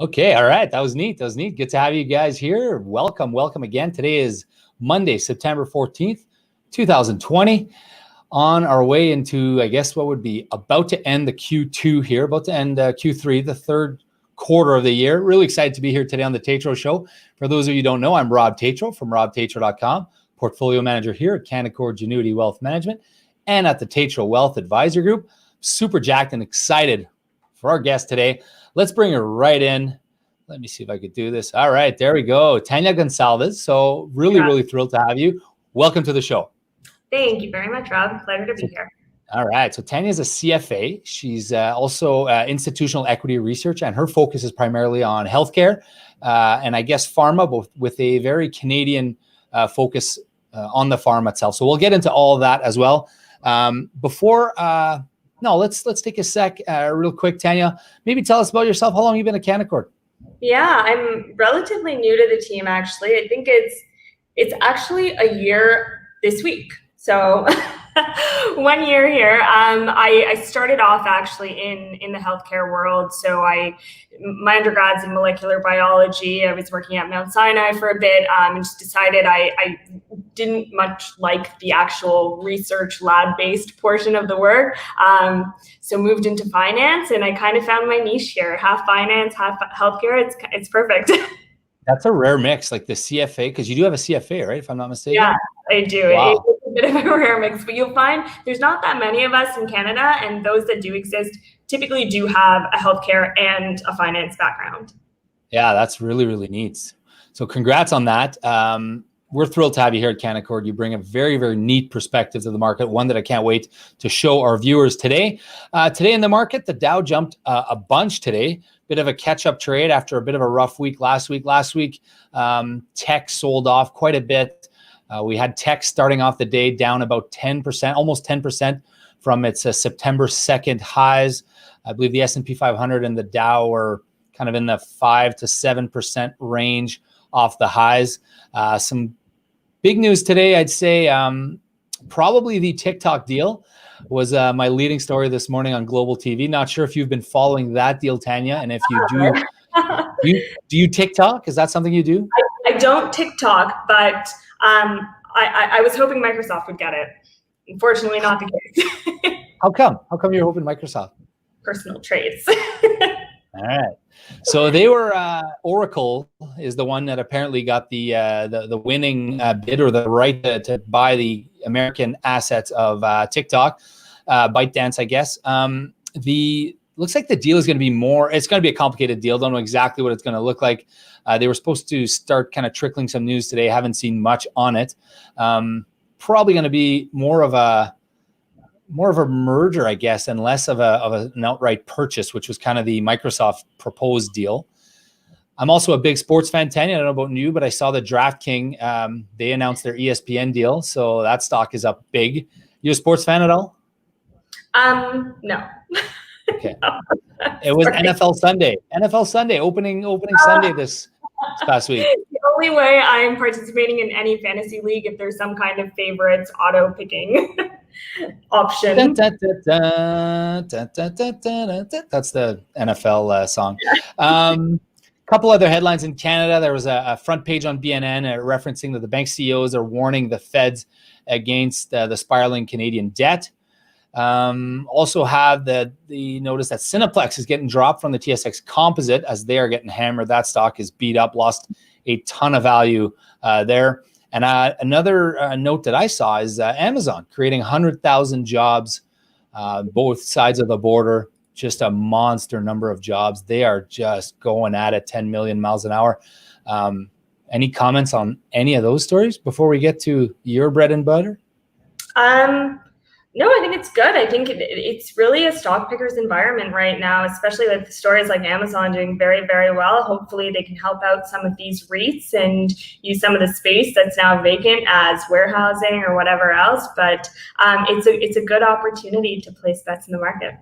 Okay, all right. That was neat. Good to have you guys here. Welcome again. Today is Monday, September 14th, 2020. On our way into, I guess, what would be about to end the Q2 here, about to end Q3, the third quarter of the year. Really excited to be here today on the Tatro Show. For those of you who don't know, I'm Rob Tatro from robtatro.com, portfolio manager here at Canaccord Genuity Wealth Management and at the Tatro Wealth Advisor Group. Super jacked and excited for our guest today. Let's bring her right in. Let me see if I could do this. All right, there we go. Tania Gonsalves. So really thrilled to have you. Welcome to the show. Thank you very much, Rob. Pleasure to be here. All right. So Tania is a CFA. She's also institutional equity research, and her focus is primarily on healthcare and I guess pharma, both with a very Canadian focus on the pharma itself. So we'll get into all of that as well. Let's take a sec real quick. Tania, maybe tell us about yourself. How long have you been at Canaccord? Yeah, I'm relatively new to the team, actually. I think it's actually a year this week. So 1 year here. I started off actually in the healthcare world. So my undergrad's in molecular biology. I was working at Mount Sinai for a bit and just decided I didn't much like the actual research lab-based portion of the work. So moved into finance, and I kind of found my niche here. Half finance, half healthcare. It's perfect. That's a rare mix, like the CFA, because you do have a CFA, right? If I'm not mistaken. Yeah, I do. Wow. It's a bit of a rare mix, but you'll find there's not that many of us in Canada, and those that do exist typically do have a healthcare and a finance background. Yeah, that's really neat. So congrats on that. We're thrilled to have you here at Canaccord. You bring a very neat perspective to the market, one that I can't wait to show our viewers today. Today in the market, the Dow jumped a bunch today. Bit of a catch-up trade after a bit of a rough week last week. Tech sold off quite a bit. We had tech starting off the day down about 10%, almost 10% from its September 2nd highs. I believe the S&P 500 and the Dow were kind of in the 5 to 7% range off the highs. Some big news today, I'd say probably the TikTok deal was my leading story this morning on Global TV. Not sure if you've been following that deal, Tania, and if you do, do you TikTok? Is that something you do? I don't TikTok, but I was hoping Microsoft would get it. Unfortunately, not the case. How come? How come you're hoping Microsoft? Personal traits. All right. So they were Oracle is the one that apparently got the winning bid or the right to buy the American assets of TikTok, ByteDance, I guess. Looks like the deal is going to be it's going to be a complicated deal. Don't know exactly what it's going to look like. They were supposed to start kind of trickling some news today. Haven't seen much on it. Probably going to be more of a merger, I guess, and less of an outright purchase, which was kind of the Microsoft proposed deal. I'm also a big sports fan, Tania. I don't know about you, but I saw the DraftKings, they announced their ESPN deal, so that stock is up big. You a sports fan at all? No. Okay. It was NFL Sunday, opening Sunday this past week. The only way I'm participating in any fantasy league if there's some kind of favorites auto picking option. That's the NFL song. Couple other headlines in Canada. There was a front page on BNN referencing that the bank CEOs are warning the feds against the spiraling Canadian debt. Also have the notice that Cineplex is getting dropped from the TSX Composite as they are getting hammered. That stock is beat up, lost a ton of value there. And another note that I saw is Amazon creating 100,000 jobs, both sides of the border. Just a monster number of jobs. They are just going at it 10 million miles an hour. Any comments on any of those stories before we get to your bread and butter? No, I think it's good. I think it's really a stock picker's environment right now, especially with stories like Amazon doing very, very well. Hopefully they can help out some of these REITs and use some of the space that's now vacant as warehousing or whatever else. But it's a good opportunity to place bets in the market.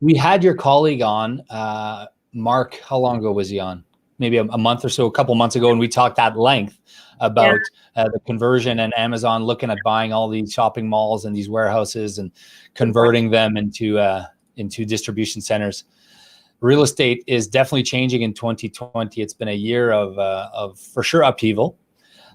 We had your colleague on, Mark. How long ago was he on? Maybe a month or so, a couple months ago, and we talked at length about the conversion and Amazon looking at buying all these shopping malls and these warehouses and converting them into distribution centers. real estate is definitely changing in 2020. It's been a year of for sure upheaval.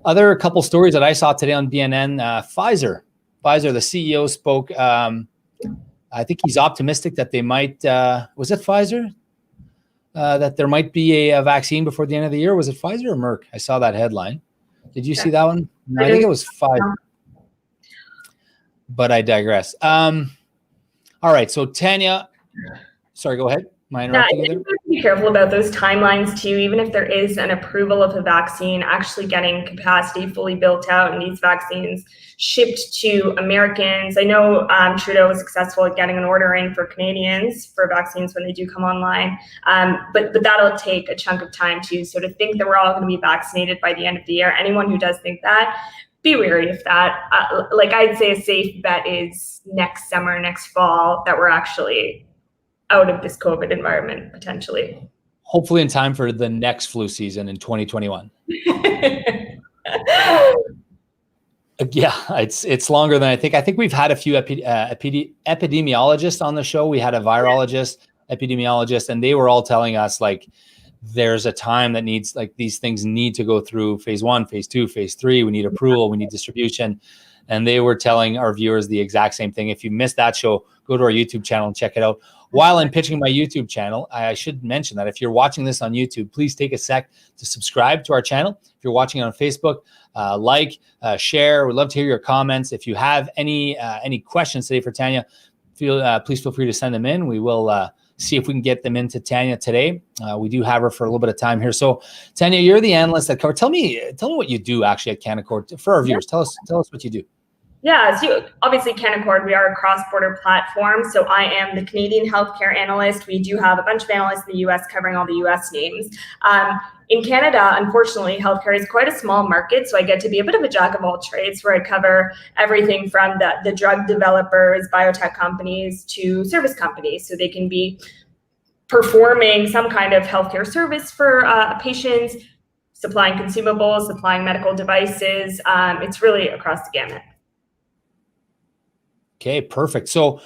A couple stories that I saw today on BNN, Pfizer, the CEO spoke. I think he's optimistic that they might, was it Pfizer? That there might be a vaccine before the end of the year. Was it Pfizer or Merck? I saw that headline. Did you see that one? No, I think it was Pfizer. But I digress. All right. So Tania, sorry, go ahead. Am I interrupting you there? You have to be careful about those timelines too. Even if there is an approval of a vaccine, actually getting capacity fully built out and these vaccines shipped to Americans. I know Trudeau was successful at getting an order in for Canadians for vaccines when they do come online, but that'll take a chunk of time too. So to think that we're all going to be vaccinated by the end of the year, anyone who does think that, be wary of that. Like I'd say a safe bet is next summer, next fall, that we're actually out of this COVID environment, potentially. Hopefully in time for the next flu season in 2021. Yeah, it's longer than I think. I think we've had a few epidemiologists on the show. We had a virologist, epidemiologist, and they were all telling us like there's a time that needs, like these things need to go through phase 1, phase 2, phase 3. We need approval, we need distribution. And they were telling our viewers the exact same thing. If you missed that show, go to our YouTube channel and check it out. While I'm pitching my YouTube channel, I should mention that if you're watching this on YouTube, please take a sec to subscribe to our channel. If you're watching on Facebook, share. We'd love to hear your comments. If you have any questions today for Tania, please feel free to send them in. We will see if we can get them into Tania today. We do have her for a little bit of time here. So Tania, you're the analyst at Cover. Tell me what you do actually at Canaccord for our viewers. Tell us what you do. Yeah, so obviously Canaccord, we are a cross-border platform. So I am the Canadian healthcare analyst. We do have a bunch of analysts in the US covering all the US names. In Canada, unfortunately, healthcare is quite a small market. So I get to be a bit of a jack of all trades where I cover everything from the drug developers, biotech companies to service companies. So they can be performing some kind of healthcare service for patients, supplying consumables, supplying medical devices. It's really across the gamut. Okay, perfect. So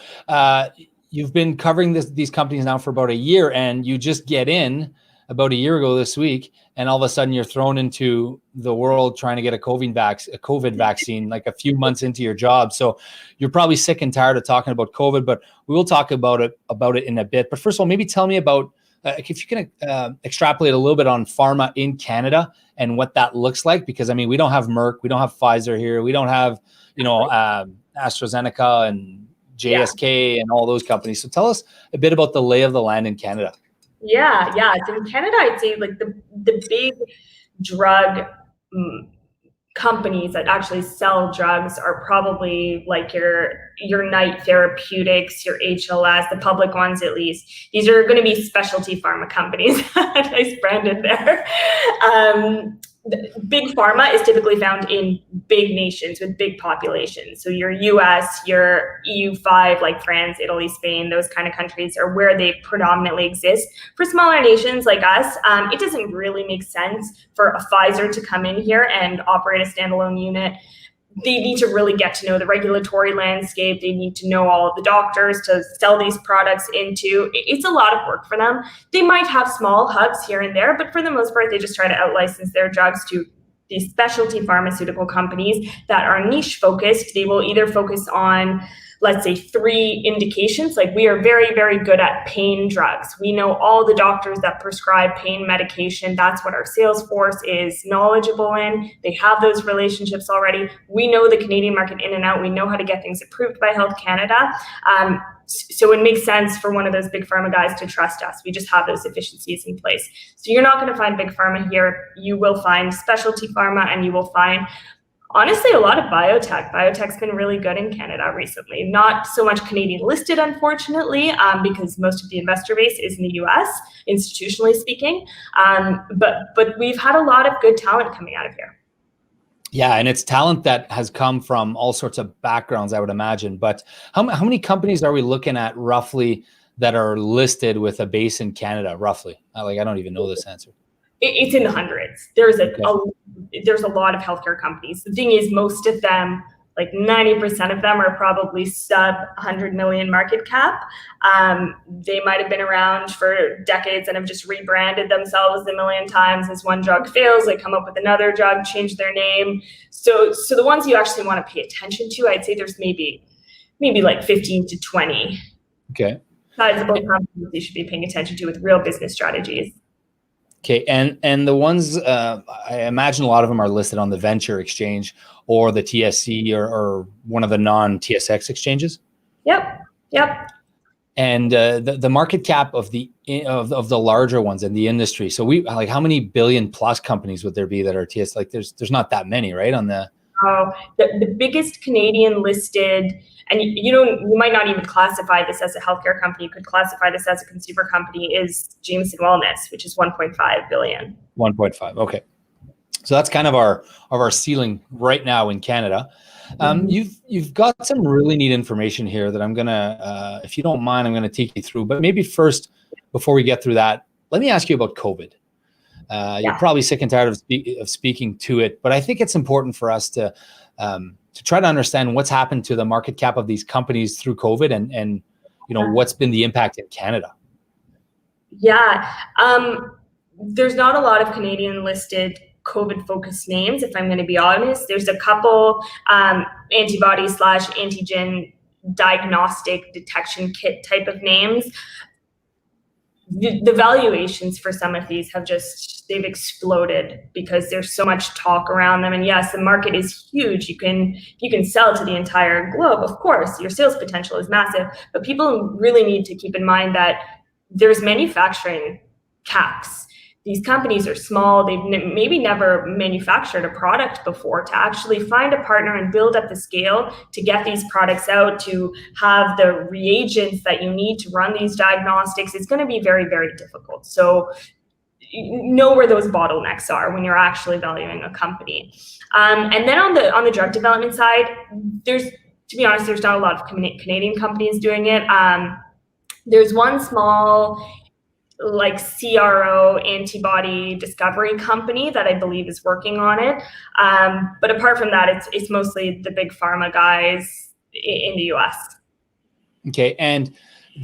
you've been covering these companies now for about a year, and you just get in about a year ago this week, and all of a sudden you're thrown into the world trying to get a COVID vaccine like a few months into your job. So you're probably sick and tired of talking about COVID, but we will talk about it in a bit. But first of all, maybe tell me about if you can extrapolate a little bit on pharma in Canada and what that looks like, because I mean, we don't have Merck, we don't have Pfizer here, we don't have AstraZeneca and JSK and all those companies. So tell us a bit about the lay of the land in Canada. Yeah. So in Canada, I'd say like the big drug companies that actually sell drugs are probably like your Knight Therapeutics, your HLS, the public ones at least. These are going to be specialty pharma companies. Nice branded there. Big pharma is typically found in big nations with big populations. So your US, your EU5, like France, Italy, Spain, those kind of countries are where they predominantly exist. For smaller nations like us, it doesn't really make sense for a Pfizer to come in here and operate a standalone unit. They need to really get to know the regulatory landscape. They need to know all of the doctors to sell these products into. It's a lot of work for them. They might have small hubs here and there, but for the most part, they just try to out-license their drugs to these specialty pharmaceutical companies that are niche focused. They will either focus on, let's say, 3 indications. Like we are very, very good at pain drugs. We know all the doctors that prescribe pain medication. That's what our sales force is knowledgeable in. They have those relationships already. We know the Canadian market in and out. We know how to get things approved by Health Canada. So it makes sense for one of those big pharma guys to trust us. We just have those efficiencies in place. So you're not going to find big pharma here. You will find specialty pharma, and you will find, honestly, a lot of biotech. Biotech's been really good in Canada recently. Not so much Canadian listed, unfortunately, because most of the investor base is in the US, institutionally speaking. But we've had a lot of good talent coming out of here. Yeah, and it's talent that has come from all sorts of backgrounds, I would imagine. But how many companies are we looking at roughly that are listed with a base in Canada, roughly? I don't even know this answer. It's in the hundreds. There's a lot of healthcare companies. The thing is, most of them Like 90% of them are probably sub 100 million market cap. They might have been around for decades and have just rebranded themselves a million times. As one drug fails, they come up with another drug, change their name. So the ones you actually want to pay attention to, I'd say there's maybe like 15 to 20 sizable companies you should be paying attention to with real business strategies. Okay, and the ones I imagine a lot of them are listed on the venture exchange or the TSC or one of the non-TSX exchanges. Yep. And the market cap of the larger ones in the industry. So we like, how many billion plus companies would there be that are TS? Like there's not that many, right? On the the biggest Canadian listed, and you might not even classify this as a healthcare company. You could classify this as a consumer company. Is Jameson Wellness, which is 1.5 billion. 1.5. Okay, so that's kind of our ceiling right now in Canada. You've got some really neat information here that I'm gonna, if you don't mind, I'm gonna take you through. But maybe first, before we get through that, let me ask you about COVID. You're probably sick and tired of speaking to it, but I think it's important for us to try to understand what's happened to the market cap of these companies through COVID and what's been the impact in Canada. Yeah, there's not a lot of Canadian listed COVID-focused names, if I'm going to be honest. There's a couple antibody/antigen diagnostic detection kit type of names. The valuations for some of these they've exploded because there's so much talk around them. And yes, the market is huge. You can sell to the entire globe. Of course, your sales potential is massive, but people really need to keep in mind that there's manufacturing caps. These companies are small. They've maybe never manufactured a product before. To actually find a partner and build up the scale to get these products out, to have the reagents that you need to run these diagnostics, is going to be very, very difficult. So know where those bottlenecks are when you're actually valuing a company. And then on the drug development side, to be honest, there's not a lot of Canadian companies doing it. There's one small CRO antibody discovery company that I believe is working on it. But apart from that, it's mostly the big pharma guys in the US. Okay. And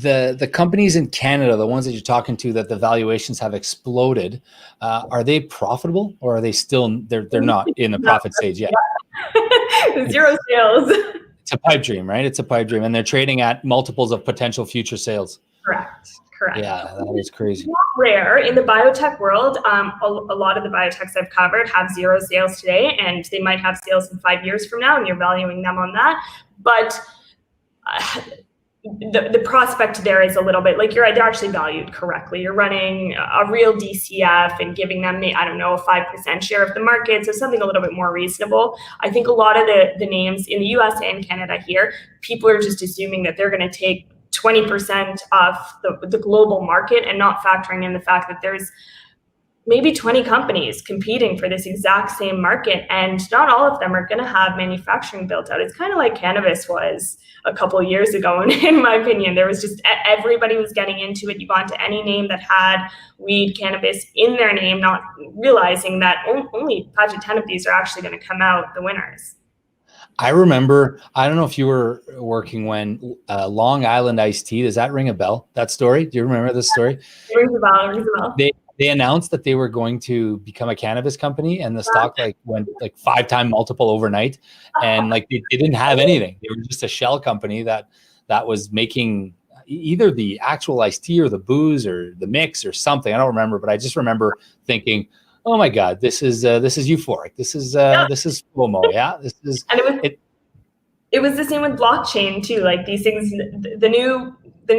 the companies in Canada, the ones that you're talking to that the valuations have exploded, are they profitable or are they still, they're not in the profit stage yet? Zero sales. It's a pipe dream, right? It's a pipe dream. And they're trading at multiples of potential future sales. Correct. Yeah, that is crazy. It's not rare in the biotech world. A lot of the biotechs I've covered have zero sales today, and they might have sales in 5 years from now, and you're valuing them on that. But the prospect there is a little bit like they're actually valued correctly. You're running a real DCF and giving them a 5% share of the market, so something a little bit more reasonable. I think a lot of the names in the US and Canada here, people are just assuming that they're going to take 20% of the global market and not factoring in the fact that there's maybe 20 companies competing for this exact same market, and not all of them are going to have manufacturing built out. It's kind of like cannabis was a couple of years ago, and in my opinion, there was just everybody was getting into it. You got into any name that had weed, cannabis in their name, not realizing that only 5 to 10 of these are actually going to come out the winners. I remember, I don't know if you were working when Long Island Iced Tea, does that ring a bell, that story? Do you remember this story? It rings a bell. They announced that they were going to become a cannabis company, and the stock went 5-time multiple overnight. And they didn't have anything. They were just a shell company that was making either the actual iced tea or the booze or the mix or something. I don't remember, but I just remember thinking, oh my God, this is euphoric. This is FOMO. Yeah, this is. And it was the same with blockchain too. Like these things, the new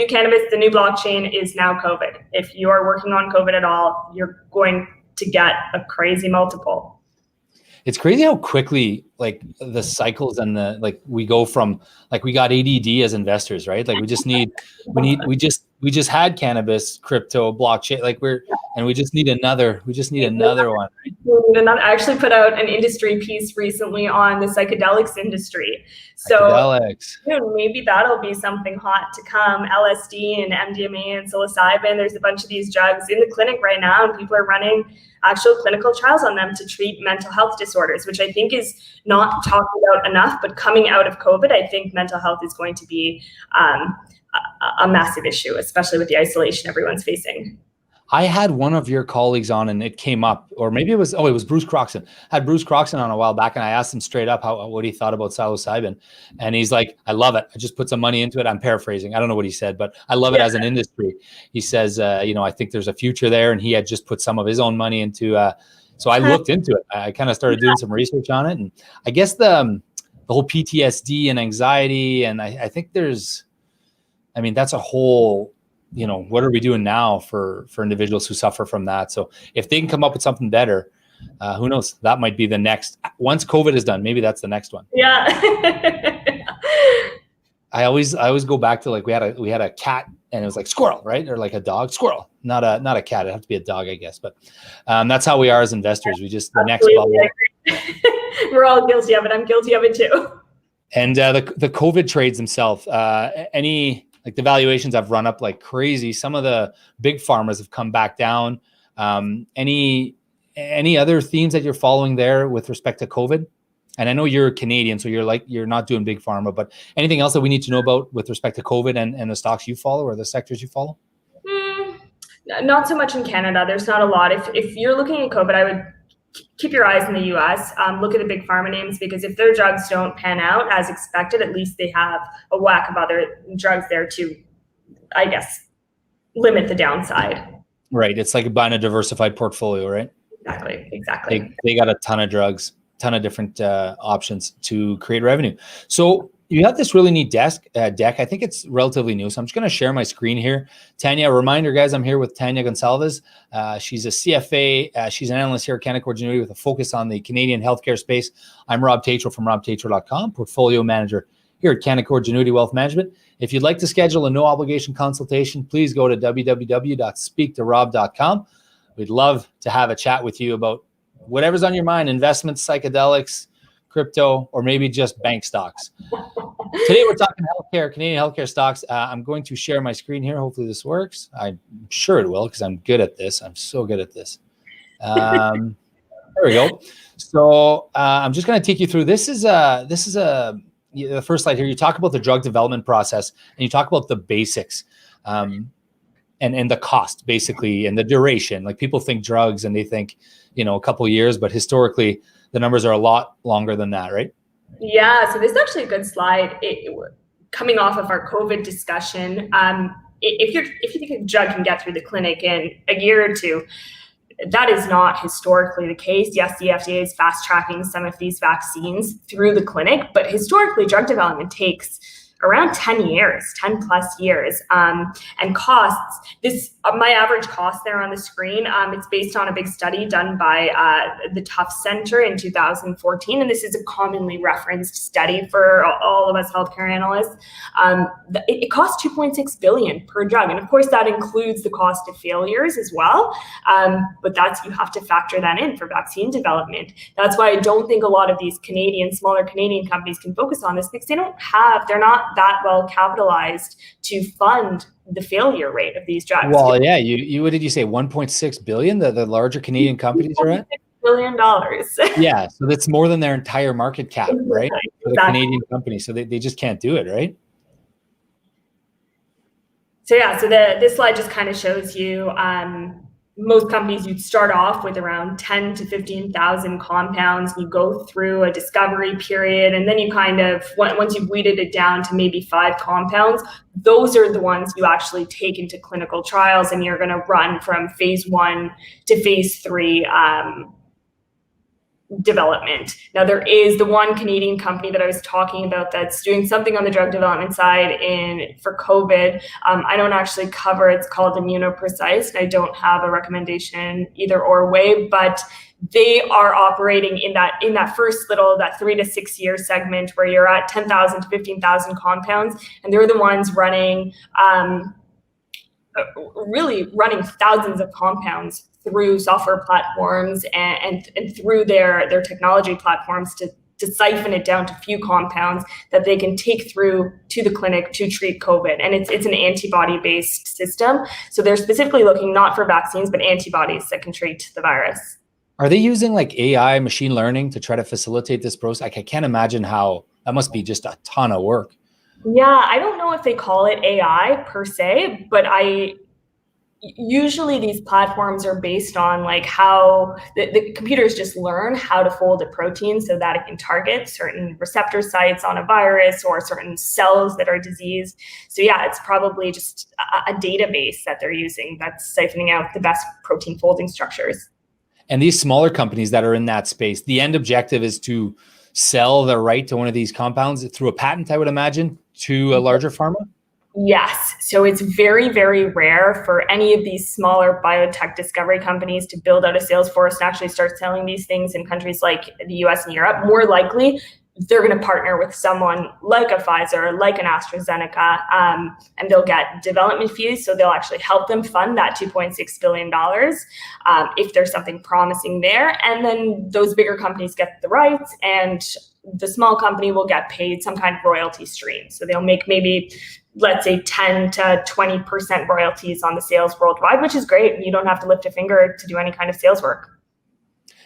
cannabis, the new blockchain is now COVID. If you are working on COVID at all, you're going to get a crazy multiple. It's crazy how quickly the cycles and we go from we got ADD as investors, right? We just had cannabis, crypto, blockchain. And we just need another one. And I actually put out an industry piece recently on the psychedelics industry. So Psychedelics. maybe that'll be something hot to come. LSD and MDMA and psilocybin. There's a bunch of these drugs in the clinic right now, and people are running actual clinical trials on them to treat mental health disorders, which I think is not talked about enough. But coming out of COVID, I think mental health is going to be a massive issue, especially with the isolation everyone's facing. I had one of your colleagues on and it came up, or maybe it was Bruce Croxton. I had Bruce Croxton on a while back and I asked him straight up what he thought about psilocybin. And he's like, I love it. I just put some money into it. I'm paraphrasing. I don't know what he said, but I love it as an industry. He says, I think there's a future there. And he had just put some of his own money into, so I looked into it. I kind of started doing some research on it. And I guess the whole PTSD and anxiety. And I think that's a whole, what are we doing now for individuals who suffer from that? So if they can come up with something better, who knows? That might be the next. Once COVID is done, maybe that's the next one. Yeah. I always go back to like we had a cat and it was like squirrel, right? Or like a dog, squirrel, not a cat. It'd have to be a dog, I guess. But that's how we are as investors. We just the next bubble. We're all guilty of it. I'm guilty of it too. And the COVID trades themselves. Like the valuations have run up like crazy. Some of the big pharmas have come back down. Any other themes that you're following there with respect to COVID? And I know you're Canadian, so you're not doing big pharma, but anything else that we need to know about with respect to COVID and the stocks you follow or the sectors you follow? Not so much in Canada. There's not a lot. If you're looking at COVID, I would keep your eyes in the US, look at the big pharma names, because if their drugs don't pan out as expected, at least they have a whack of other drugs there to, I guess, limit the downside. Right. It's like buying a diversified portfolio, right? Exactly. They got a ton of drugs, ton of different options to create revenue. So you have this really neat deck. I think it's relatively new. So I'm just going to share my screen here. Tania, a reminder, guys, I'm here with Tania Gonçalves. She's a CFA. She's an analyst here at Canaccord Genuity with a focus on the Canadian healthcare space. I'm Rob Tatro from robtatro.com, portfolio manager here at Canaccord Genuity Wealth Management. If you'd like to schedule a no obligation consultation, please go to www.speaktorob.com. We'd love to have a chat with you about whatever's on your mind, investments, psychedelics, crypto, or maybe just bank stocks. Today, we're talking healthcare, Canadian healthcare stocks. I'm going to share my screen here. Hopefully this works. I'm sure it will because I'm good at this. I'm so good at this. There we go. So I'm just going to take you through. This is the first slide here. You talk about the drug development process and you talk about the basics and the cost basically and the duration. Like people think drugs and they think, a couple of years, but historically the numbers are a lot longer than that, right? Yeah, so this is actually a good slide. Coming off of our COVID discussion, if you think a drug can get through the clinic in a year or two, that is not historically the case. Yes, the FDA is fast tracking some of these vaccines through the clinic, but historically drug development takes around 10 plus years. And costs, my average cost there on the screen, it's based on a big study done by the Tufts Center in 2014. And this is a commonly referenced study for all of us healthcare analysts. It costs $2.6 billion per drug. And of course that includes the cost of failures as well. But you have to factor that in for vaccine development. That's why I don't think a lot of these smaller Canadian companies can focus on this, because they're not that well capitalized to fund the failure rate of these drugs. Well, yeah, you what did you say? 1.6 billion? The larger Canadian companies are at? $1.6 billion. Yeah, so that's more than their entire market cap, right? For the Canadian company, so they just can't do it, right? So this slide just kind of shows you most companies, you'd start off with around 10 to 15,000 compounds. You go through a discovery period, and then you kind of, once you've weeded it down to maybe 5 compounds, those are the ones you actually take into clinical trials, and you're going to run from phase 1 to phase 3 development. Now, there is the one Canadian company that I was talking about that's doing something on the drug development side for COVID. I don't actually cover, it's called Immunoprecise, and I don't have a recommendation either or way, but they are operating in that first that 3 to 6 year segment where you're at 10,000 to 15,000 compounds, and they're the ones running really running thousands of compounds through software platforms and through their technology platforms to siphon it down to few compounds that they can take through to the clinic to treat COVID. And it's an antibody-based system. So they're specifically looking not for vaccines, but antibodies that can treat the virus. Are they using like AI, machine learning to try to facilitate this process? Like, I can't imagine how that must be just a ton of work. Yeah, I don't know if they call it AI per se, but usually these platforms are based on like how the computers just learn how to fold a protein so that it can target certain receptor sites on a virus or certain cells that are diseased. So yeah, it's probably just a database that they're using that's siphoning out the best protein folding structures. And these smaller companies that are in that space, the end objective is to sell the right to one of these compounds through a patent, I would imagine, to a larger pharma? Yes. So it's very, very rare for any of these smaller biotech discovery companies to build out a sales force and actually start selling these things in countries like the US and Europe. More likely, they're going to partner with someone like a Pfizer, like an AstraZeneca, and they'll get development fees. So they'll actually help them fund that $2.6 billion if there's something promising there. And then those bigger companies get the rights, and the small company will get paid some kind of royalty stream. So they'll make maybe, let's say, 10 to 20% royalties on the sales worldwide, which is great. You don't have to lift a finger to do any kind of sales work.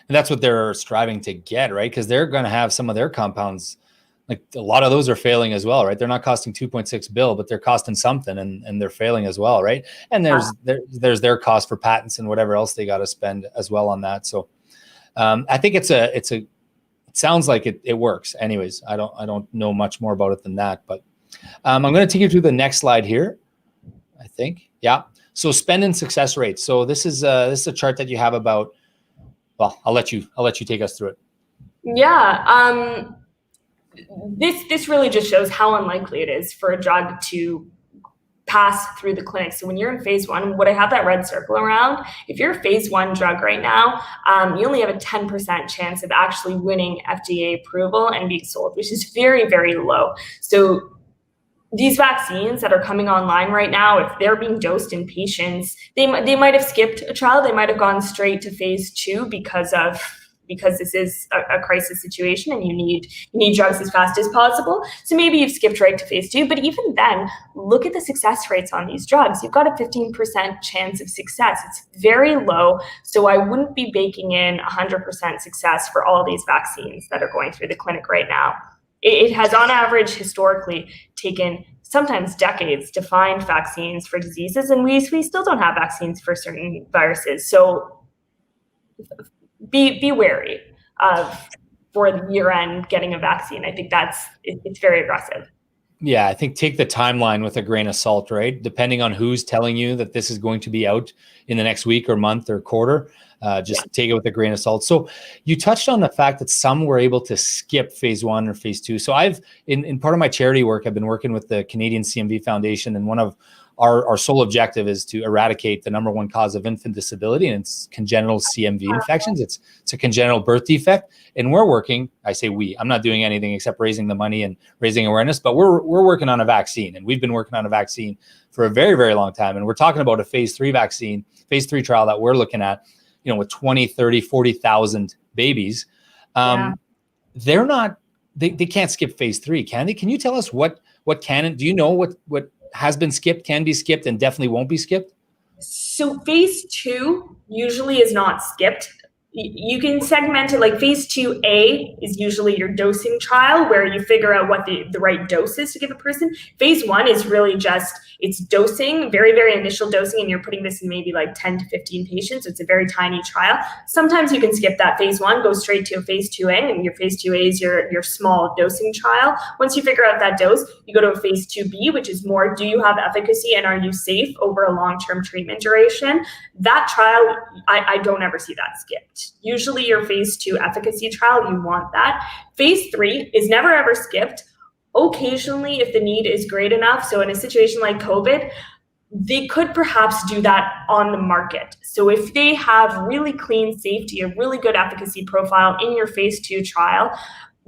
And that's what they're striving to get, right? Because they're going to have some of their compounds, like a lot of those are failing as well, right? They're not costing 2.6 bill, but they're costing something, and they're failing as well, right? And there's their cost for patents and whatever else they got to spend as well on that. So I think it sounds like it works. Anyways, I don't know much more about it than that, but I'm going to take you through the next slide here, I think. Yeah. So spend and success rates. So this is a chart that you have about. Well, I'll let you take us through it. Yeah. This really just shows how unlikely it is for a drug to pass through the clinic. So when you're in phase 1, what I have that red circle around, if you're a phase 1 drug right now, you only have a 10% chance of actually winning FDA approval and being sold, which is very, very low. So these vaccines that are coming online right now, if they're being dosed in patients, they might have skipped a trial. They might have gone straight to phase 2 because this is a crisis situation and you need drugs as fast as possible. So maybe you've skipped right to phase 2. But even then, look at the success rates on these drugs. You've got a 15% chance of success. It's very low. So I wouldn't be baking in 100% success for all these vaccines that are going through the clinic right now. It has, on average, historically taken sometimes decades to find vaccines for diseases, and we still don't have vaccines for certain viruses. So be wary of, for the year end, getting a vaccine. I think it's very aggressive. Yeah, I think take the timeline with a grain of salt, right? Depending on who's telling you that this is going to be out in the next week or month or quarter, take it with a grain of salt. So you touched on the fact that some were able to skip phase 1 or phase 2. So I've, in part of my charity work, I've been working with the Canadian CMV Foundation, and one of our sole objective is to eradicate the number one cause of infant disability, and it's congenital CMV infections. It's a congenital birth defect. And we're working, I say we, I'm not doing anything except raising the money and raising awareness, but we're working on a vaccine, and we've been working on a vaccine for a very, very long time. And we're talking about a phase 3 vaccine, phase 3 trial that we're looking at, with 20, 30, 40,000 babies. They're not, they can't skip phase 3, can they? Can you tell us what do you know what has been skipped, can be skipped, and definitely won't be skipped? So phase 2 usually is not skipped. You can segment it like phase 2A is usually your dosing trial where you figure out what the right dose is to give a person. Phase 1 is really just, it's dosing, very, very initial dosing, and you're putting this in maybe like 10 to 15 patients. So it's a very tiny trial. Sometimes you can skip that phase 1, go straight to a phase 2A, and your phase 2A is your small dosing trial. Once you figure out that dose, you go to a phase 2B, which is more, do you have efficacy and are you safe over a long-term treatment duration? That trial, I don't ever see that skipped. Usually your phase 2 efficacy trial, you want that. Phase 3 is never ever skipped. Occasionally, if the need is great enough, so in a situation like COVID, they could perhaps do that on the market. So if they have really clean safety, a really good efficacy profile in your phase 2 trial,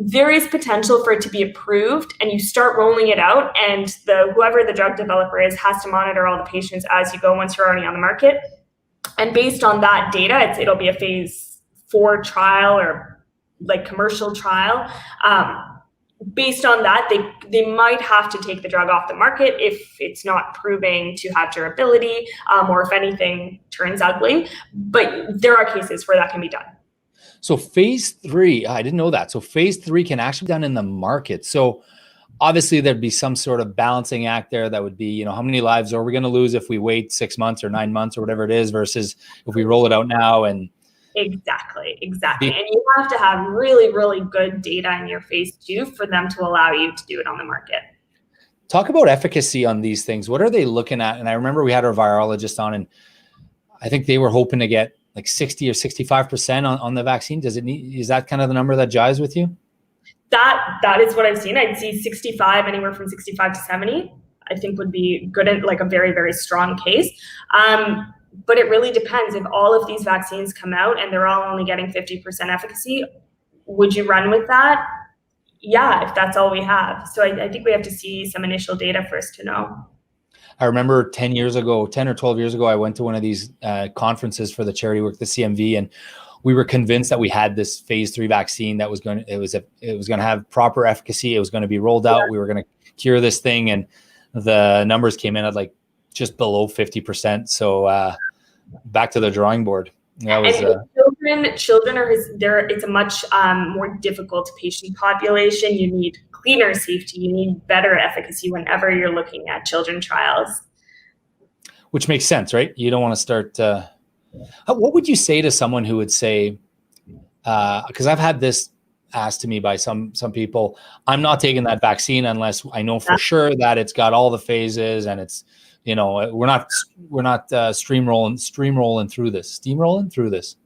there is potential for it to be approved, and you start rolling it out, and whoever the drug developer is has to monitor all the patients as you go once you're already on the market. And based on that data, it'll be a phase 4 trial or like commercial trial. Based on that, they might have to take the drug off the market if it's not proving to have durability, or if anything turns ugly. But there are cases where that can be done. So phase 3, I didn't know that. So phase 3 can actually be done in the market. So obviously there'd be some sort of balancing act there that would be, you know, how many lives are we going to lose if we wait 6 months or 9 months or whatever it is versus if we roll it out now. And Exactly. And you have to have really, really good data in your phase 2 for them to allow you to do it on the market. Talk about efficacy on these things. What are they looking at? And I remember we had our virologist on, and I think they were hoping to get like 60 or 65% on the vaccine. Is that kind of the number that jives with you? That is what I've seen. I'd see 65, anywhere from 65 to 70, I think would be good, in like a very, very strong case. But it really depends. If all of these vaccines come out and they're all only getting 50% efficacy, would you run with that? Yeah, if that's all we have. So I think we have to see some initial data first to know. I remember 10 or 12 years ago, I went to one of these conferences for the charity work, the CMV, and we were convinced that we had this phase 3 vaccine that was going to have proper efficacy. It was going to be rolled out. We were going to cure this thing, and the numbers came in at like just below 50%. So back to the drawing board. That was children it's a much more difficult patient population. You need cleaner safety. You need better efficacy whenever you're looking at children trials. Which makes sense, right? You don't want to start. What would you say to someone who would say, because I've had this asked to me by some people, I'm not taking that vaccine unless I know for sure that it's got all the phases and it's, you know, we're not steamrolling through this.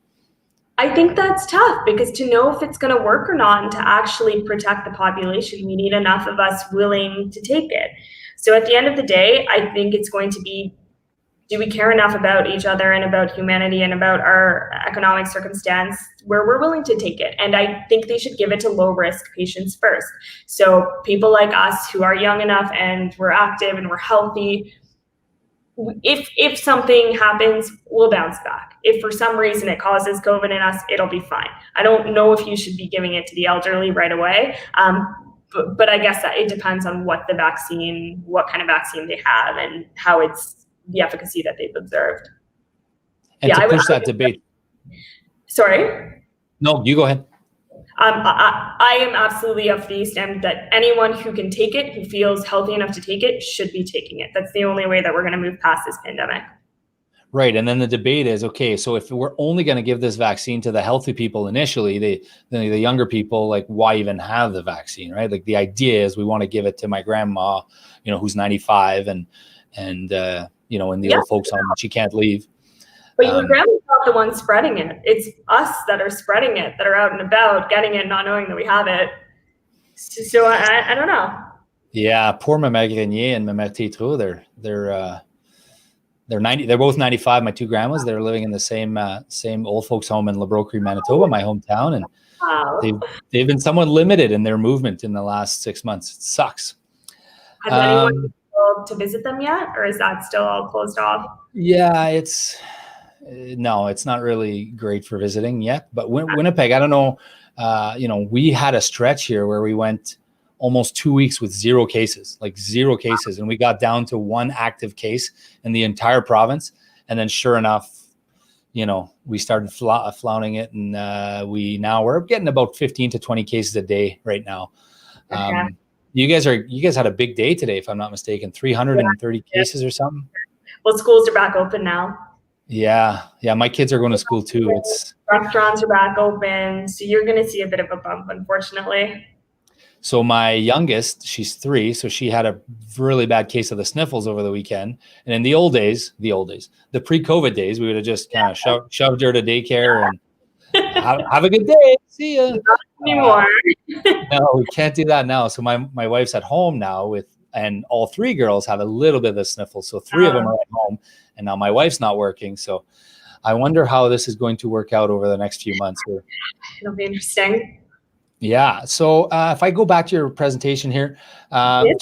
I think that's tough, because to know if it's going to work or not and to actually protect the population, we need enough of us willing to take it. So at the end of the day, I think it's going to be, do we care enough about each other and about humanity and about our economic circumstance where we're willing to take it? And I think they should give it to low-risk patients first. So people like us who are young enough and we're active and we're healthy, if something happens, we'll bounce back. If for some reason it causes COVID in us, it'll be fine. I don't know if you should be giving it to the elderly right away. But I guess that it depends on what kind of vaccine they have and how it's the efficacy that they've observed. And to push that debate. Sorry? No, you go ahead. I am absolutely of the stand that anyone who can take it, who feels healthy enough to take it, should be taking it. That's the only way that we're going to move past this pandemic. Right. And then the debate is, okay, so if we're only going to give this vaccine to the healthy people initially, the younger people, like, why even have the vaccine, right? Like, the idea is we want to give it to my grandma, you know, who's 95 and you know, in the old folks home, she can't leave. But your grandma's not the one spreading it. It's us that are spreading it, that are out and about, getting it, not knowing that we have it. So I don't know. Yeah, poor ma mère Grenier and ma mère Tétrault, they're 90. They're both 95. My two grandmas. They're living in the same old folks home in Labroquerie, Manitoba, my hometown, and wow. they've been somewhat limited in their movement in the last 6 months. It sucks. Has anyone been able to visit them yet, or is that still all closed off? Yeah, it's not really great for visiting yet. But Winnipeg, I don't know. You know, we had a stretch here where we went almost 2 weeks with zero cases, and we got down to one active case in the entire province. And then sure enough, you know, we started flouting it, and we're getting about 15 to 20 cases a day right now. Okay. You guys had a big day today, if I'm not mistaken, 330 cases or something. Well, schools are back open now. Yeah. My kids are going to school too. Restaurants are back open, so you're going to see a bit of a bump, unfortunately. So my youngest, she's 3, so she had a really bad case of the sniffles over the weekend. And in the the pre-COVID days, we would have just kind of shoved her to daycare and have a good day. See ya. Not anymore. No, we can't do that now. So my wife's at home now and all 3 girls have a little bit of the sniffles. So 3 of them are at home, and now my wife's not working. So I wonder how this is going to work out over the next few months. It'll be interesting. Yeah. So if I go back to your presentation here, Yes.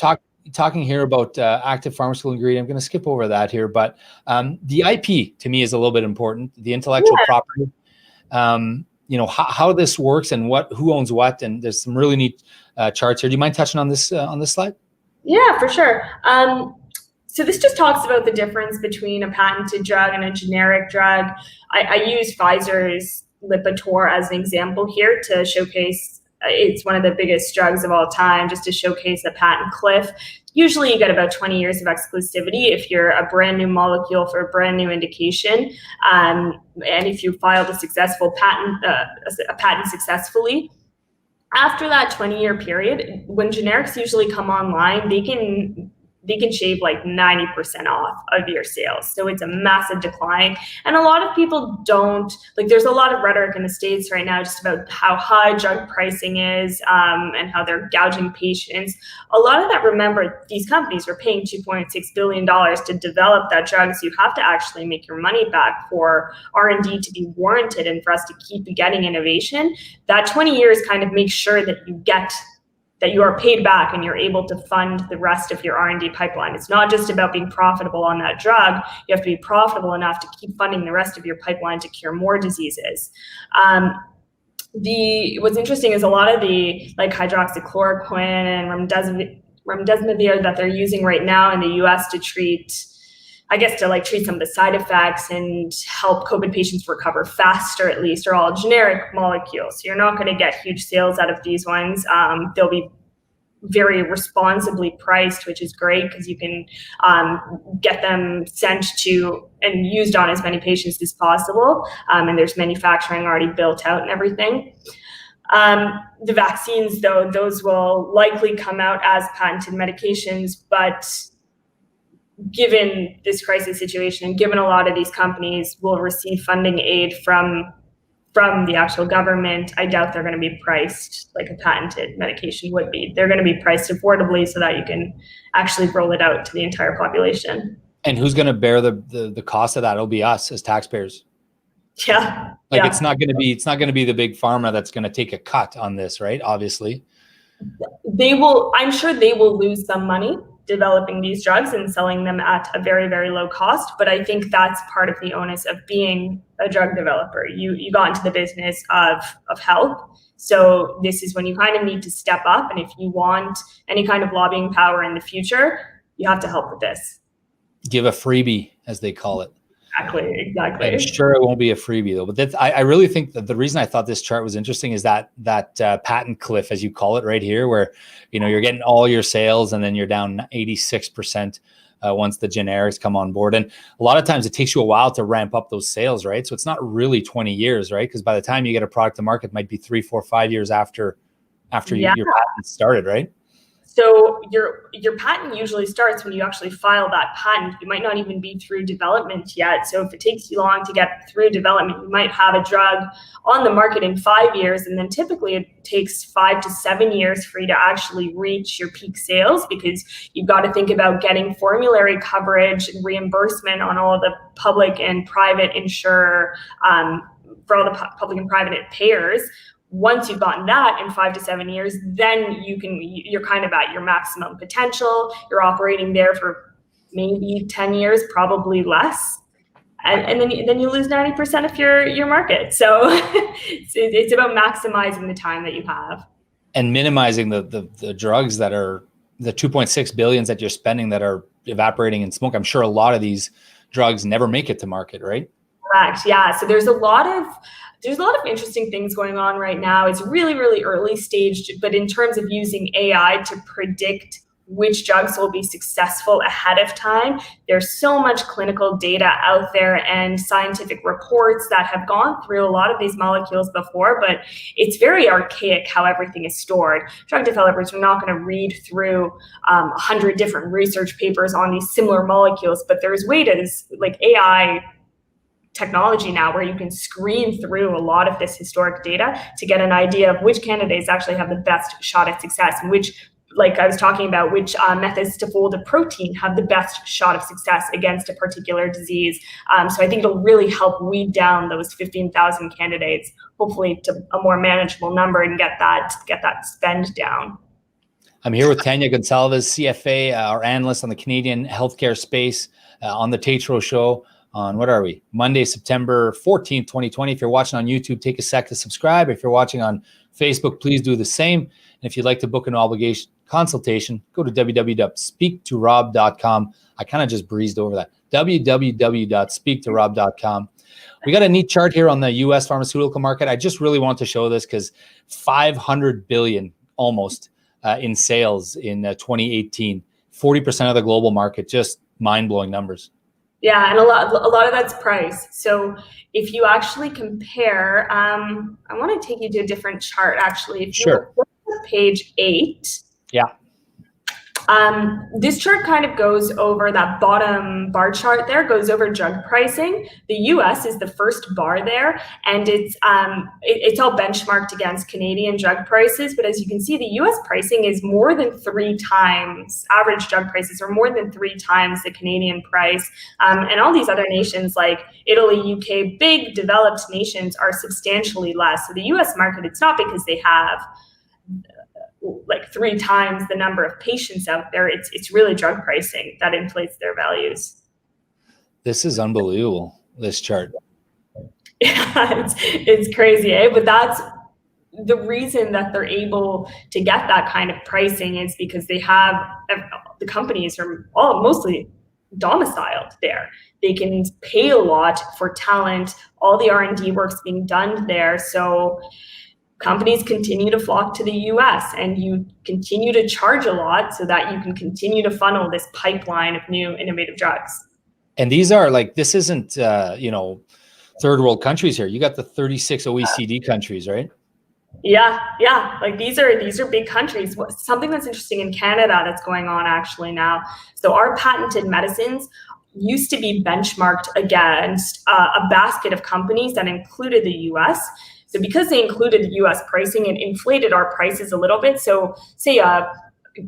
talking here about active pharmaceutical ingredient, I'm going to skip over that here, but the IP to me is a little bit important. The intellectual Yeah. property, how this works and who owns what, and there's some really neat charts here. Do you mind touching on this slide? Yeah, for sure. So this just talks about the difference between a patented drug and a generic drug. I use Pfizer's Lipitor as an example here to showcase it's one of the biggest drugs of all time, just to showcase the patent cliff. Usually you get about 20 years of exclusivity if you're a brand new molecule for a brand new indication. And if you filed a successful patent successfully. After that 20-year period, when generics usually come online, they can shave like 90% off of your sales. So it's a massive decline. And a lot of people don't, like there's a lot of rhetoric in the States right now just about how high drug pricing is and how they're gouging patients. A lot of that, remember, these companies were paying $2.6 billion to develop that drug. So you have to actually make your money back for R&D to be warranted and for us to keep getting innovation. That 20 years kind of makes sure that you are paid back and you're able to fund the rest of your R&D pipeline. It's not just about being profitable on that drug. You have to be profitable enough to keep funding the rest of your pipeline to cure more diseases. What's interesting is a lot of the like hydroxychloroquine and remdesivir that they're using right now in the US to treat some of the side effects and help COVID patients recover faster, at least, are all generic molecules. So you're not going to get huge sales out of these ones. They'll be very responsibly priced, which is great because you can get them sent to and used on as many patients as possible. And there's manufacturing already built out and everything. The vaccines, though, those will likely come out as patented medications, but given this crisis situation and given a lot of these companies will receive funding aid from the actual government, I doubt they're going to be priced like a patented medication would be. They're going to be priced affordably so that you can actually roll it out to the entire population. And who's going to bear the cost of that? It'll be us as taxpayers. Yeah. It's not going to be the big pharma that's going to take a cut on this, right? Obviously. I'm sure they will lose some money developing these drugs and selling them at a very, very low cost. But I think that's part of the onus of being a drug developer. You got into the business of health. So this is when you kind of need to step up. And if you want any kind of lobbying power in the future, you have to help with this. Give a freebie, as they call it. Exactly. I'm sure it won't be a freebie though. But I really think that the reason I thought this chart was interesting is that patent cliff, as you call it, right here, where you're getting all your sales and then you're down 86% once the generics come on board. And a lot of times it takes you a while to ramp up those sales, right? So it's not really 20 years, right? Because by the time you get a product to market, it might be 3, 4, 5 years after your patent started, right? So your patent usually starts when you actually file that patent. You might not even be through development yet. So if it takes you long to get through development, you might have a drug on the market in 5 years. And then typically it takes 5 to 7 years for you to actually reach your peak sales, because you've got to think about getting formulary coverage and reimbursement on all of the public and private insurer, for all the public and private payers. Once you've gotten that in 5 to 7 years, then you're kind of at your maximum potential. You're operating there for maybe 10 years, probably less. And then you lose 90% of your market. So it's about maximizing the time that you have. And minimizing the drugs that are the 2.6 billions that you're spending that are evaporating in smoke. I'm sure a lot of these drugs never make it to market, right? Correct. Yeah. So there's a lot of interesting things going on right now. It's really, really early stage, but in terms of using AI to predict which drugs will be successful ahead of time, there's so much clinical data out there and scientific reports that have gone through a lot of these molecules before, but it's very archaic how everything is stored. Drug developers are not going to read through 100 different research papers on these similar molecules, but there's ways like AI technology now where you can screen through a lot of this historic data to get an idea of which candidates actually have the best shot at success and which like I was talking about, which methods to fold a protein have the best shot of success against a particular disease. So I think it'll really help weed down those 15,000 candidates, hopefully to a more manageable number, and get that spend down. I'm here with Tania Gonsalves, CFA, our analyst on the Canadian healthcare space, on the Tatro Show on, what are we, Monday, September 14th, 2020. If you're watching on YouTube, take a sec to subscribe. If you're watching on Facebook, please do the same. And if you'd like to book an obligation consultation, go to www.speaktorob.com. I kind of just breezed over that. www.speaktorob.com. We got a neat chart here on the U.S. pharmaceutical market. I just really want to show this because $500 billion almost in sales in 2018, 40% of the global market, just mind-blowing numbers. Yeah, and a lot of that's price. So if you actually compare, I want to take you to a different chart actually. If you look at page 8. Yeah. This chart kind of goes over that bottom bar chart there, goes over drug pricing. The US is the first bar there, and it's all benchmarked against Canadian drug prices. But as you can see, the US pricing is more than 3 times, average drug prices are more than 3 times the Canadian price. And all these other nations like Italy, UK, big developed nations are substantially less. So the US market, it's not because they have like 3 times the number of patients out there. It's really drug pricing that inflates their values. This is unbelievable, this chart. Yeah, it's crazy, eh? But that's the reason that they're able to get that kind of pricing, is because they have, the companies are all mostly domiciled there. They can pay a lot for talent. All the R&D work's being done there. So companies continue to flock to the US, and you continue to charge a lot so that you can continue to funnel this pipeline of new innovative drugs. And these are like, this isn't, third world countries here. You got the 36 OECD countries, right? Yeah. Like these are big countries. Something that's interesting in Canada that's going on actually now. So our patented medicines used to be benchmarked against a basket of companies that included the US. So because they included the US pricing, it inflated our prices a little bit. So say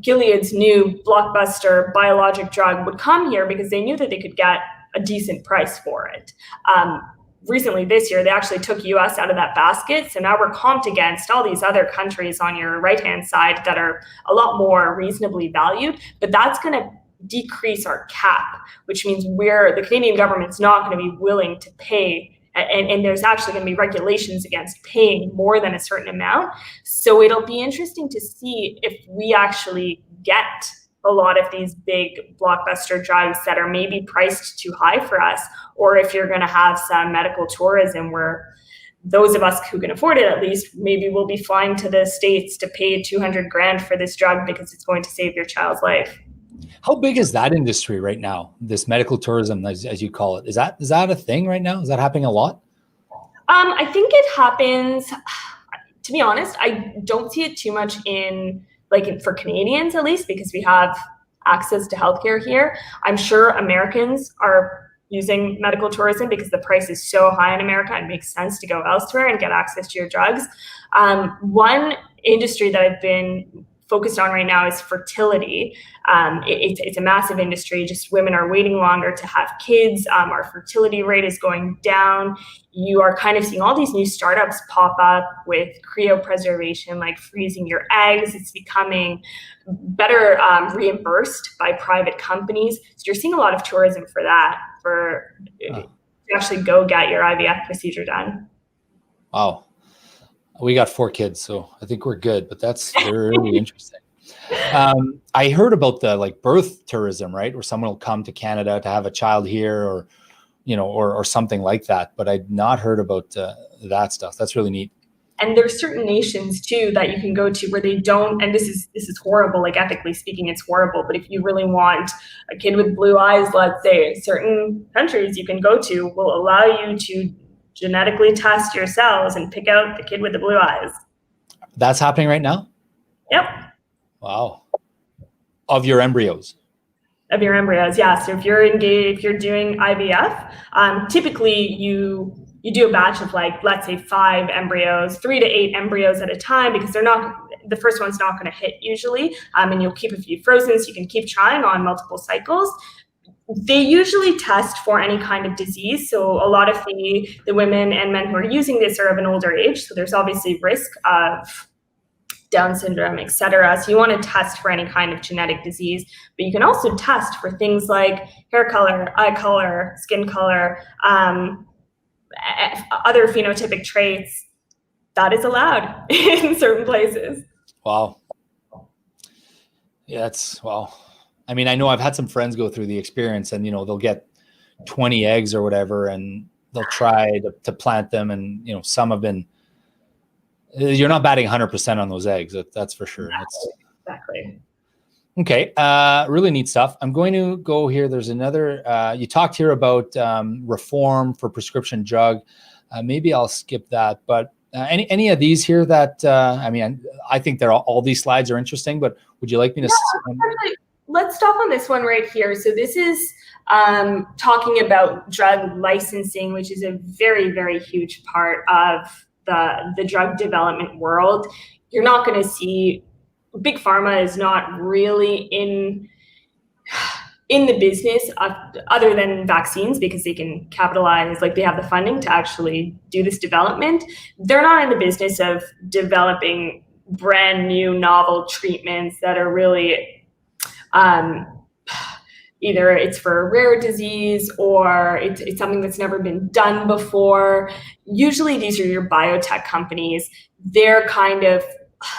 Gilead's new blockbuster biologic drug would come here because they knew that they could get a decent price for it. Recently this year, they actually took US out of that basket. So now we're comped against all these other countries on your right-hand side that are a lot more reasonably valued, but that's going to decrease our cap, which means the Canadian government's not going to be willing to pay. And there's actually going to be regulations against paying more than a certain amount. So it'll be interesting to see if we actually get a lot of these big blockbuster drugs that are maybe priced too high for us, or if you're going to have some medical tourism where those of us who can afford it, at least, maybe we'll be flying to the States to pay $200,000 for this drug because it's going to save your child's life. How big is that industry right now? This medical tourism, as you call it, is that a thing right now? Is that happening a lot? I think it happens. To be honest, I don't see it too much for Canadians, at least, because we have access to healthcare here. I'm sure Americans are using medical tourism because the price is so high in America. It makes sense to go elsewhere and get access to your drugs. One industry that I've been focused on right now is fertility. It's a massive industry. Just women are waiting longer to have kids. Our fertility rate is going down. You are kind of seeing all these new startups pop up with cryopreservation, like freezing your eggs. It's becoming better reimbursed by private companies. So you're seeing a lot of tourism for that, to actually go get your IVF procedure done. Wow. We got 4 kids, so I think we're good, but that's really interesting. I heard about the birth tourism, right? Where someone will come to Canada to have a child here or something like that, but I'd not heard about that stuff. That's really neat. And there's certain nations too that you can go to where they don't, and this is horrible, like ethically speaking, it's horrible. But if you really want a kid with blue eyes, let's say, certain countries you can go to will allow you to genetically test your cells and pick out the kid with the blue eyes. That's happening right now? Yep. Wow. Of your embryos? Of your embryos, yeah. So if you're doing IVF, typically you you do a batch of like, let's say 5 embryos, 3 to 8 embryos at a time, because the first one's not going to hit usually. And you'll keep a few frozen so you can keep trying on multiple cycles. They usually test for any kind of disease. So a lot of the women and men who are using this are of an older age. So there's obviously risk of Down syndrome, et cetera. So you want to test for any kind of genetic disease, but you can also test for things like hair color, eye color, skin color, other phenotypic traits. That is allowed in certain places. Wow. Yeah, wow. I mean, I know I've had some friends go through the experience, and, they'll get 20 eggs or whatever, and they'll try to plant them. And, some have been, you're not batting 100% on those eggs. That's for sure. Exactly. Okay. Really neat stuff. I'm going to go here. There's another, you talked here about reform for prescription drug. Maybe I'll skip that, but any of these here that, I think all these slides are interesting, but would you like me to? Let's stop on this one right here. So this is talking about drug licensing, which is a very, very huge part of the drug development world. You're not going to see, big pharma is not really in the business other than vaccines, because they can capitalize, like they have the funding to actually do this development. They're not in the business of developing brand new novel treatments that are really either it's for a rare disease or it's something that's never been done before. Usually these are your biotech companies. They're kind of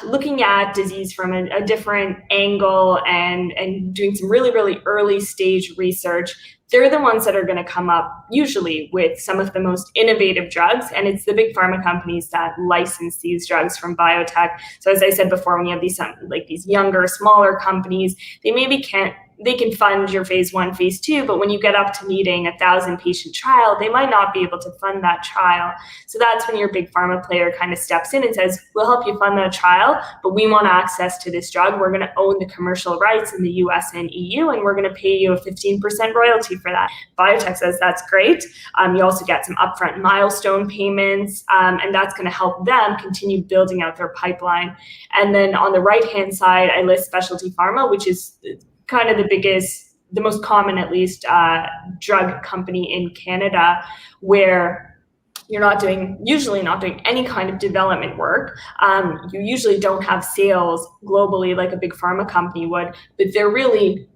looking at disease from a different angle and doing some really, really early stage research. They're the ones that are going to come up usually with some of the most innovative drugs. And it's the big pharma companies that license these drugs from biotech. So as I said before, when you have these younger, smaller companies, they can fund your phase 1, phase 2, but when you get up to needing 1,000 patient trial, they might not be able to fund that trial. So that's when your big pharma player kind of steps in and says, we'll help you fund that trial, but we want access to this drug. We're going to own the commercial rights in the US and EU, and we're going to pay you a 15% royalty for that. Biotech says that's great. You also get some upfront milestone payments, and that's going to help them continue building out their pipeline. And then on the right-hand side, I list specialty pharma, which is kind of the most common, at least, drug company in Canada, where you're usually not doing any kind of development work. You usually don't have sales globally like a big pharma company would, but they're really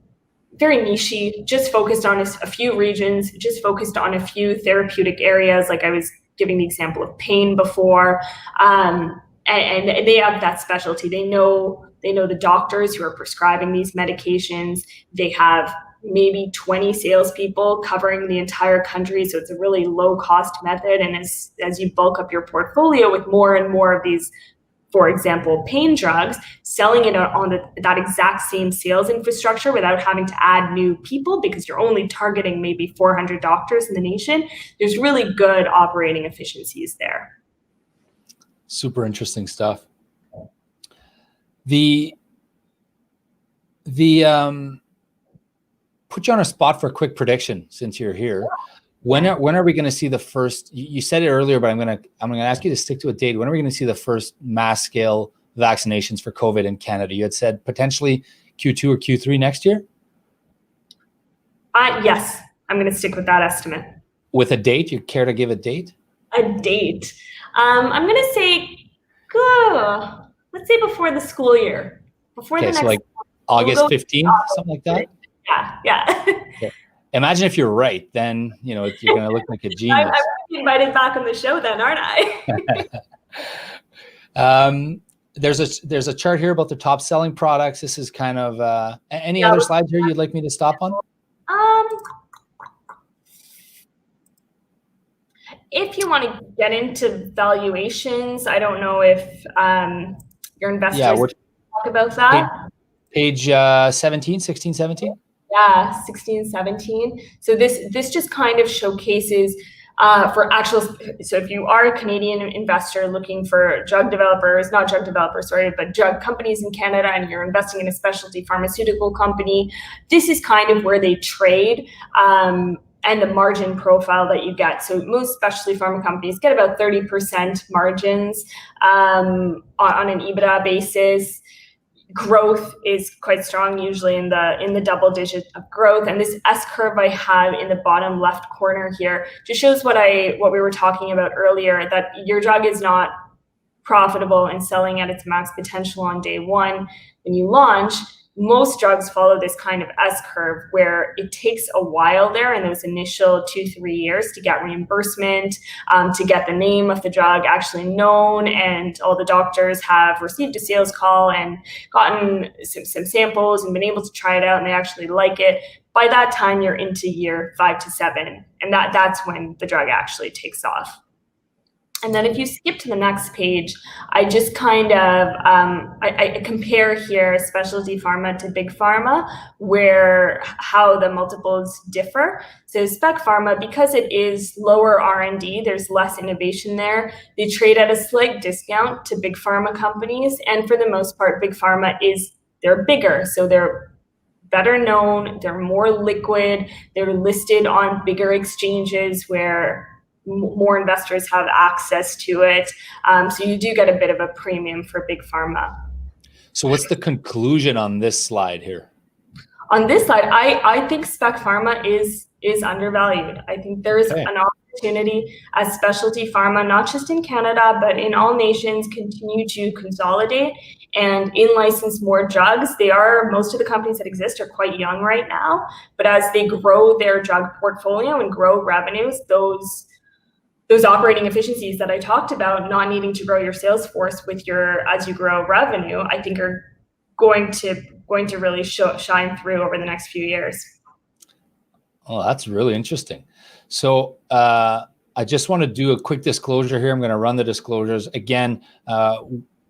very niche-y, just focused on a few regions, just focused on a few therapeutic areas. Like I was giving the example of pain before, and they have that specialty. They know the doctors who are prescribing these medications. They have maybe 20 salespeople covering the entire country. So it's a really low cost method. And as you bulk up your portfolio with more and more of these, for example, pain drugs, selling it on that exact same sales infrastructure without having to add new people, because you're only targeting maybe 400 doctors in the nation, there's really good operating efficiencies there. Super interesting stuff. Put you on a spot for a quick prediction since you're here. When are we going to see the first? You said it earlier, but I'm going to ask you to stick to a date. When are we going to see the first mass scale vaccinations for COVID in Canada? You had said potentially Q2 or Q3 next year. Yes, I'm going to stick with that estimate. With a date, you care to give a date? A date. I'm going to say, let's say before the school year. Before the next. So like August 15th, something like that? Yeah. Okay. Imagine if you're right, then you're going to look like a genius. I'm going to be invited back on the show then, aren't I? There's a chart here about the top selling products. This is kind of any other slides here you'd like me to stop on? If you want to get into valuations, I don't know if your investors talk about that. Page 16, 17? Yeah, 16, 17. So this just kind of showcases so if you are a Canadian investor looking for drug companies in Canada, and you're investing in a specialty pharmaceutical company, this is kind of where they trade. and the margin profile that you get. So most specialty pharma companies get about 30% margins on an EBITDA basis. Growth is quite strong, usually in the double digit of growth. And this S curve I have in the bottom left corner here just shows what we were talking about earlier, that your drug is not profitable and selling at its max potential on day one. When you launch, most drugs follow this kind of S curve where it takes a while there in those initial 2-3 years to get reimbursement, to get the name of the drug actually known, and all the doctors have received a sales call and gotten some samples and been able to try it out and they actually like it. By that time, you're into year 5 to 7, and that's when the drug actually takes off. And then if you skip to the next page, I just kind of, I compare here specialty pharma to big pharma, how the multiples differ. So spec pharma, because it is lower R&D, there's less innovation there. They trade at a slight discount to big pharma companies. And for the most part, big pharma they're bigger. So they're better known, they're more liquid, they're listed on bigger exchanges where more investors have access to it. So you do get a bit of a premium for big pharma. So what's the conclusion on this slide here? On this slide, I think spec pharma is undervalued. I think there is an opportunity as specialty pharma, not just in Canada, but in all nations, continue to consolidate and in-license more drugs. Most of the companies that exist are quite young right now, but as they grow their drug portfolio and grow revenues, those operating efficiencies that I talked about, not needing to grow your sales force as you grow revenue, I think are going to really shine through over the next few years. Oh, that's really interesting. So I just want to do a quick disclosure here. I'm going to run the disclosures again.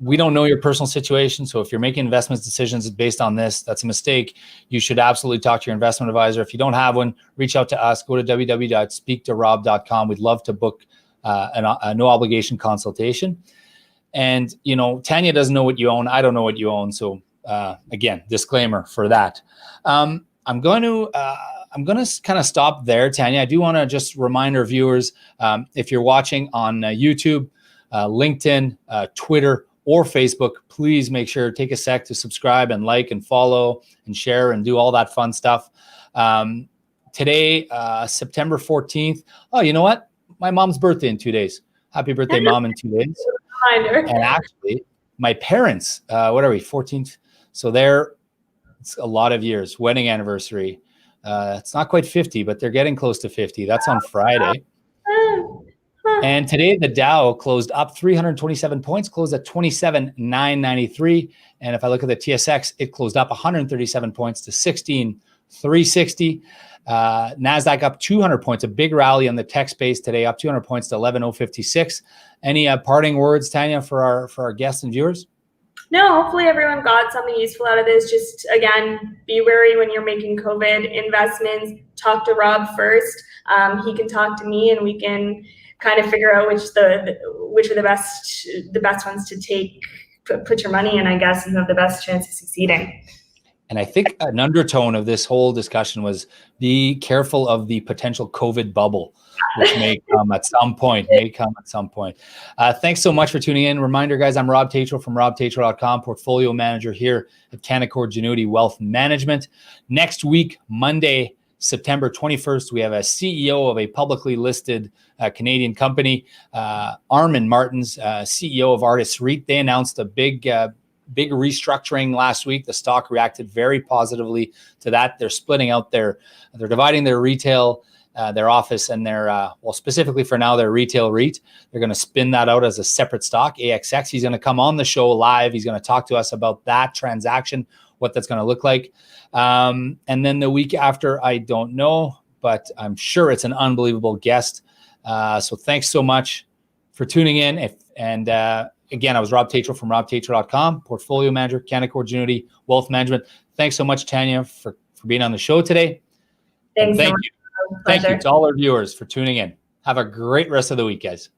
We don't know your personal situation. So if you're making investment decisions based on this, that's a mistake. You should absolutely talk to your investment advisor. If you don't have one, reach out to us. Go to www.speaktorob.com. We'd love to book a no obligation consultation. And, Tania doesn't know what you own. I don't know what you own. So again, disclaimer for that. I'm going to kind of stop there, Tania. I do want to just remind our viewers, if you're watching on YouTube, LinkedIn, Twitter, or Facebook, please make sure take a sec to subscribe and like and follow and share and do all that fun stuff. Today, September 14th. Oh, you know what? My mom's birthday in 2 days. Happy birthday, Mom, in 2 days. And actually, my parents, what are we, 14th? So it's a lot of years, wedding anniversary. It's not quite 50, but they're getting close to 50. That's on Friday. And today the Dow closed up 327 points, closed at 27,993. And if I look at the TSX, it closed up 137 points to 16,360. NASDAQ up 200 points, a big rally on the tech space today, up 200 points to 11,056. Any parting words, Tania, for our guests and viewers? No, hopefully everyone got something useful out of this. Just, again, be wary when you're making COVID investments. Talk to Rob first. He can talk to me, and we can kind of figure out which are the best ones to take, put your money in, I guess, and have the best chance of succeeding. And I think an undertone of this whole discussion was be careful of the potential COVID bubble, which may come at some point. Thanks so much for tuning in. Reminder, guys, I'm Rob Tatro from robtatro.com, portfolio manager here at Canaccord Genuity Wealth Management. Next week, Monday, September 21st, we have a CEO of a publicly listed Canadian company, Armin Martens, CEO of Artis REIT. They announced a big restructuring last week. The stock reacted very positively to that. They're splitting out they're dividing their retail, their office, and their, specifically for now, their retail REIT. They're going to spin that out as a separate stock, AXX. He's going to come on the show live. He's going to talk to us about that transaction, what that's going to look like. And then the week after, I don't know, but I'm sure it's an unbelievable guest. So thanks so much for tuning in. Again, I was Rob Tatro from robtatro.com, portfolio manager, Canaccord Genuity Wealth Management. Thanks so much, Tania, for being on the show today. Thank you. Thank you to all our viewers for tuning in. Have a great rest of the week, guys.